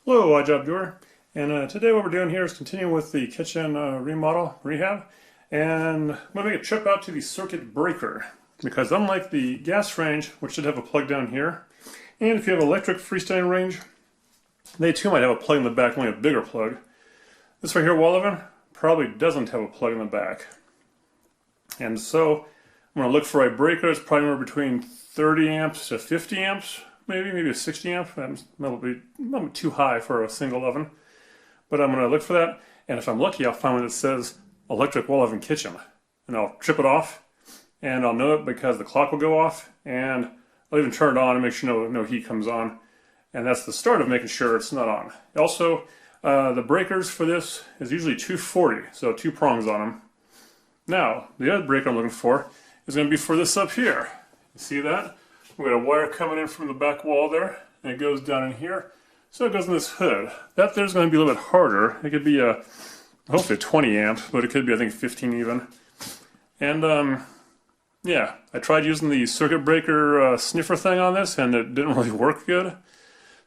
Hello, iJob Viewer, and today what we're doing here is continuing with the kitchen rehab, and I'm going to make a trip out to the circuit breaker, because unlike the gas range, which should have a plug down here, and if you have electric freestanding range, they too might have a plug in the back, only a bigger plug. This right here, wall oven, probably doesn't have a plug in the back. And so I'm going to look for a breaker that's probably anywhere between 30 amps to 50 amps. Maybe a 60 amp. That'll be too high for a single oven. But I'm going to look for that, and if I'm lucky, I'll find one that says electric wall oven kitchen. And I'll trip it off, and I'll know it because the clock will go off, and I'll even turn it on and make sure no heat comes on. And that's the start of making sure it's not on. Also, the breakers for this is usually 240, so 2 prongs on them. Now, the other breaker I'm looking for is going to be for this up here. You see that? We've got a wire coming in from the back wall there, and it goes down in here. So it goes in this hood. That there's going to be a little bit harder. It could be hopefully a 20 amp, but it could be, I think, 15 even. And yeah, I tried using the circuit breaker sniffer thing on this, and it didn't really work good.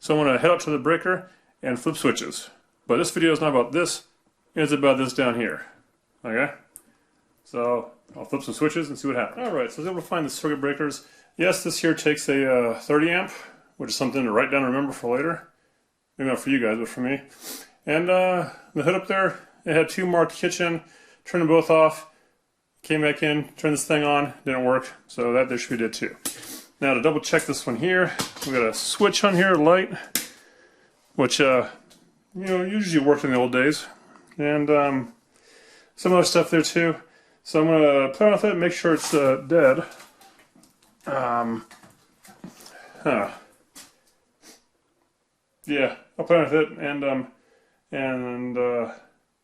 So I'm going to head out to the breaker and flip switches. But this video is not about this, it's about this down here. Okay? So I'll flip some switches and see what happens. Alright, so I was able to find the circuit breakers. Yes, this here takes a 30 amp, which is something to write down and remember for later. Maybe not for you guys, but for me. And the hood up there, it had 2 marked kitchen. Turned them both off. Came back in, turned this thing on, didn't work. So that there should be did too. Now to double check this one here, we got a switch on here, light, which you know, usually worked in the old days. And some other stuff there too. So I'm gonna play with it, make sure it's dead. Yeah, I'll play with it and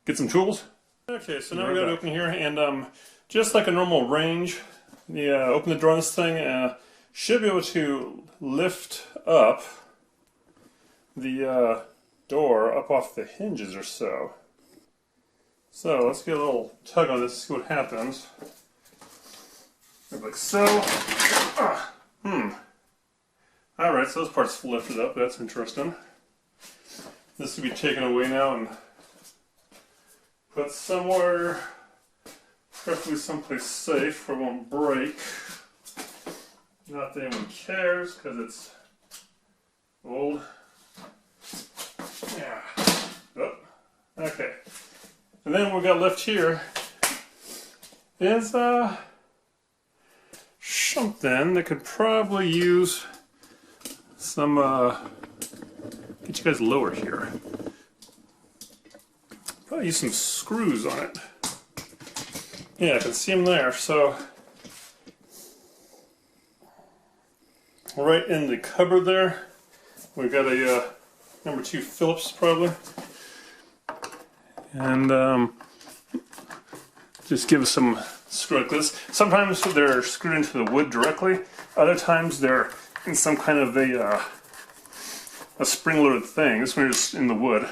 get some tools. Okay, so now we got it open here, and just like a normal range, open the door on this thing, should be able to lift up the door up off the hinges or so. So let's get a little tug on this, see what happens. Like so. Alright, so those parts lifted up, that's interesting. This will be taken away now and put somewhere, preferably someplace safe where it won't break. Not that anyone cares, because it's old. Yeah. Oh. Okay. And then what we got left here is something that could probably use some get you guys lower here. Probably use some screws on it. Yeah, I can see them there. So right in the cupboard there, we've got a number 2 Phillips probably, and just give us some screw like this. Sometimes they're screwed into the wood directly. Other times they're in some kind of a spring-loaded thing. This one is in the wood.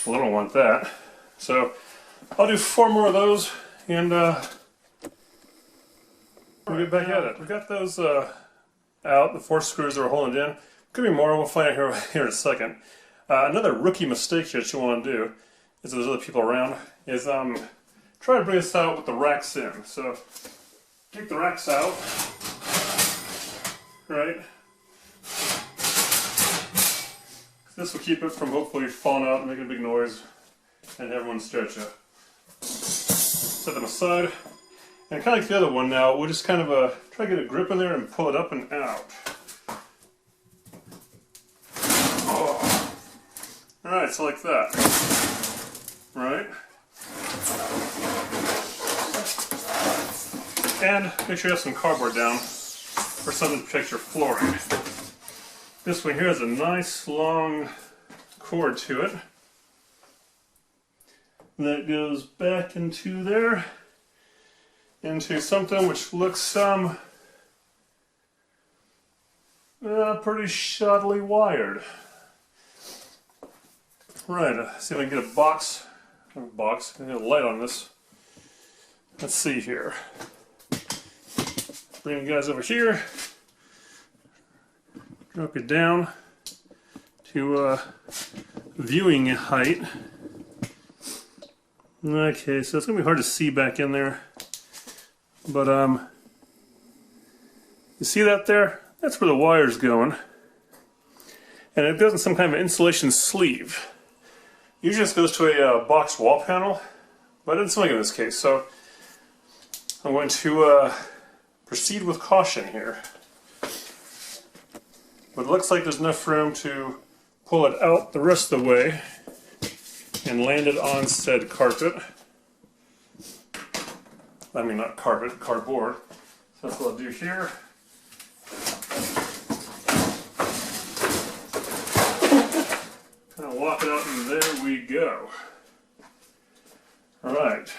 Well, I don't want that. So I'll do 4 more of those, and we'll get back at it. We got those out, the 4 screws that are holding it in. Could be more. We'll find out here in a second. Another rookie mistake here that you want to do, is there's other people around, is try to bring this out with the racks in. So take the racks out, right? This will keep it from hopefully falling out and making a big noise and everyone stare at you. Set them aside. And kind of like the other one now, we'll just kind of try to get a grip in there and pull it up and out. Oh. Alright, so like that. Right? And make sure you have some cardboard down or something to protect your flooring. This one here has a nice long cord to it. And that goes back into there, into something which looks pretty shoddily wired. Right, see if I can get a box, get a light on this. Let's see here. Bring you guys over here. Drop it down to viewing height. Okay, so it's gonna be hard to see back in there, but you see that there? That's where the wire's going, and it goes in some kind of insulation sleeve. Usually this goes to a box wall panel, but it's something in this case, so I'm going to proceed with caution here. But it looks like there's enough room to pull it out the rest of the way and land it on said carpet. I mean, not carpet, cardboard. So that's what I'll do here. Kind of walk it out, and there we go. Alright.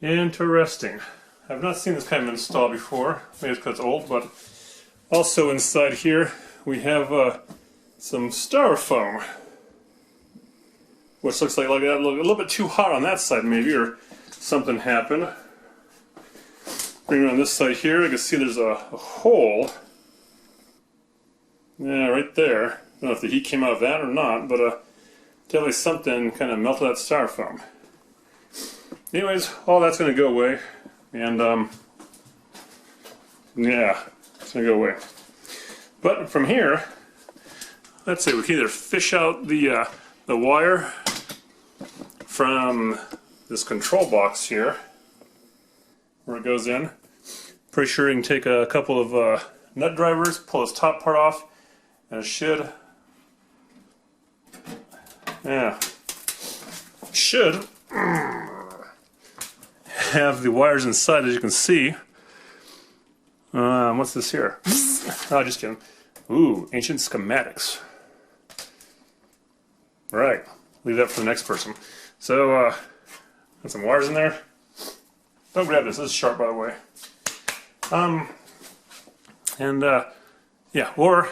Interesting. I've not seen this kind of install before. Maybe it's because it's old, but also inside here we have some styrofoam, which looks like that. A little bit too hot on that side, maybe, or something happened. Bring it on this side here. I can see there's a hole. Yeah, right there. I don't know if the heat came out of that or not, but definitely something kind of melted that styrofoam. Anyways, all that's going to go away, and yeah, it's going to go away. But from here, let's say we can either fish out the wire from this control box here, where it goes in. Pretty sure you can take a couple of nut drivers, pull this top part off, and it should, yeah, should have the wires inside, as you can see. What's this here? Oh, just kidding. Ooh, ancient schematics. Right, leave that for the next person. So, got some wires in there. Don't grab this. This is sharp, by the way. Yeah, or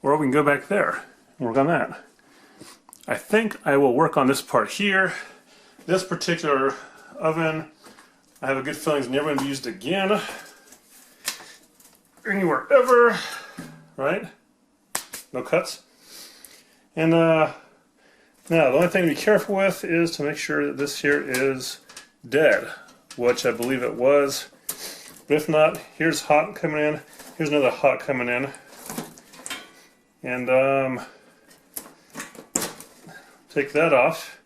we can go back there and work on that. I think I will work on this part here. This particular oven, I have a good feeling it's never going to be used again. Anywhere ever, right? No cuts. And now the only thing to be careful with is to make sure that this here is dead, which I believe it was. But if not, here's hot coming in. Here's another hot coming in. And take that off.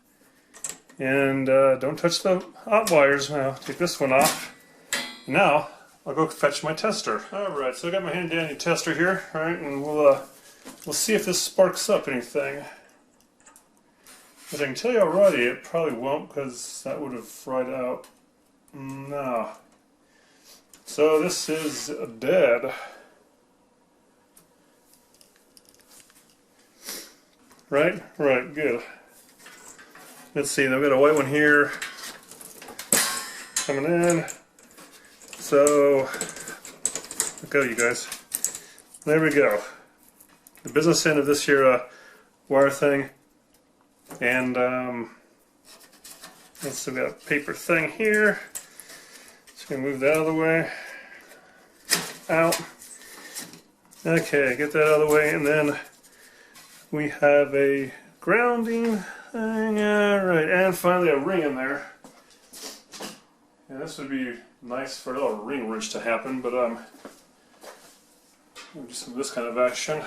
And don't touch the hot wires. Now take this one off. Now I'll go fetch my tester. Alright, so I got my handy dandy tester here, alright, and we'll see if this sparks up anything. But I can tell you already, it probably won't, because that would have fried out. No. So this is dead. Right? Right, good. Let's see, I've got a white one here coming in. So, let go, you guys. There we go. The business end of this here wire thing. And let's see, we got a paper thing here. Just gonna move that out of the way. Out. Okay, get that out of the way, and then we have a grounding thing. Alright, and finally a ring in there. And this would be nice for a little ring wrench to happen, but we'll do some of this kind of action.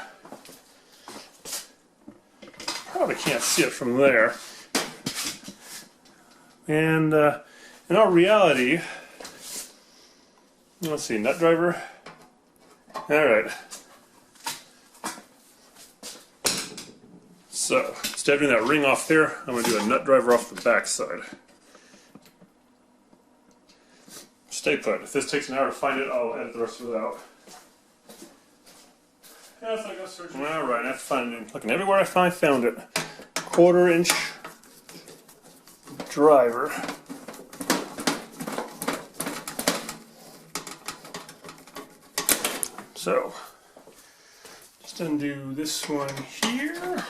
Probably can't see it from there. And in all reality, let's see, nut driver. Alright. So, instead of doing that ring off there, I'm going to do a nut driver off the back side. Stay put. If this takes an hour to find it, I'll edit the rest of it out. Yeah, so I go searching. Alright, I have to find it. Looking everywhere I found it. 1/4 inch driver. So, just undo this one here.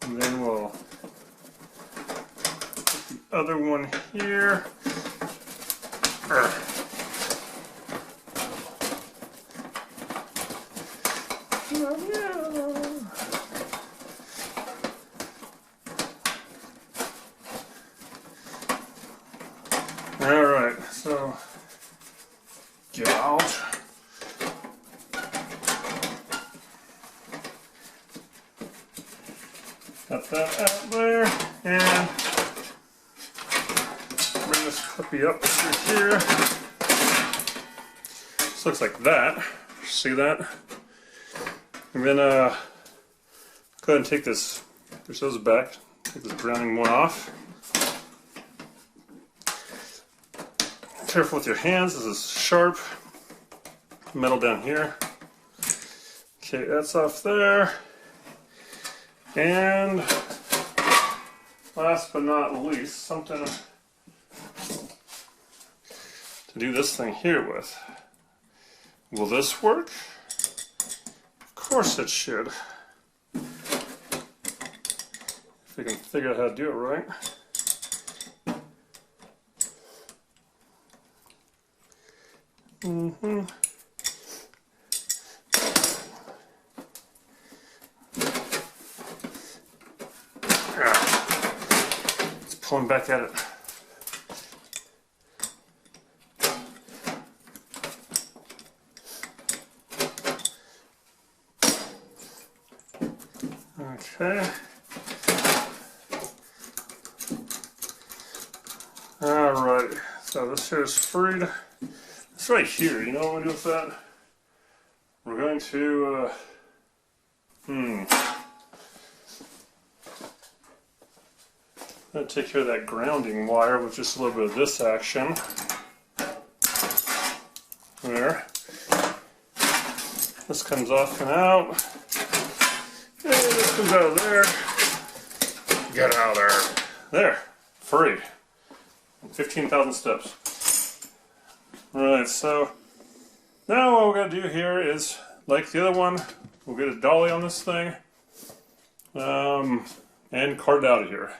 And then we'll put the other one here. Alright, so gouge. Got that out there, and bring this clippy up through here. This looks like that. See that? And then go ahead and take this, push those back, take this browning one off. Careful with your hands, this is sharp. Metal down here. Okay, that's off there. And last but not least, something to do this thing here with. Will this work? Of course it should. If we can figure out how to do it right. Let's pull him back at it. Okay. Alright, so this here is freed. It's right here, you know what we're going to do with that? We're going to, I'm going to take care of that grounding wire with just a little bit of this action. There. This comes off and out. And this comes out of there. Get out of there. There. Free. 15,000 steps. Alright, so now what we're going to do here is, like the other one, we'll get a dolly on this thing and cart it out of here.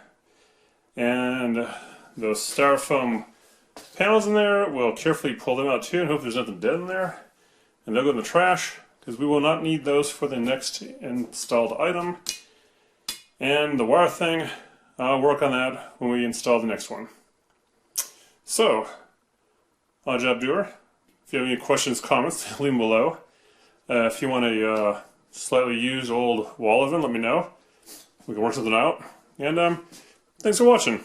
And those styrofoam panels in there, we'll carefully pull them out too and hope there's nothing dead in there. And they'll go in the trash because we will not need those for the next installed item. And the wire thing, I'll work on that when we install the next one. So, odd job doer. If you have any questions, comments, leave them below. If you want a slightly used old wall oven, let me know. We can work something out. And thanks for watching.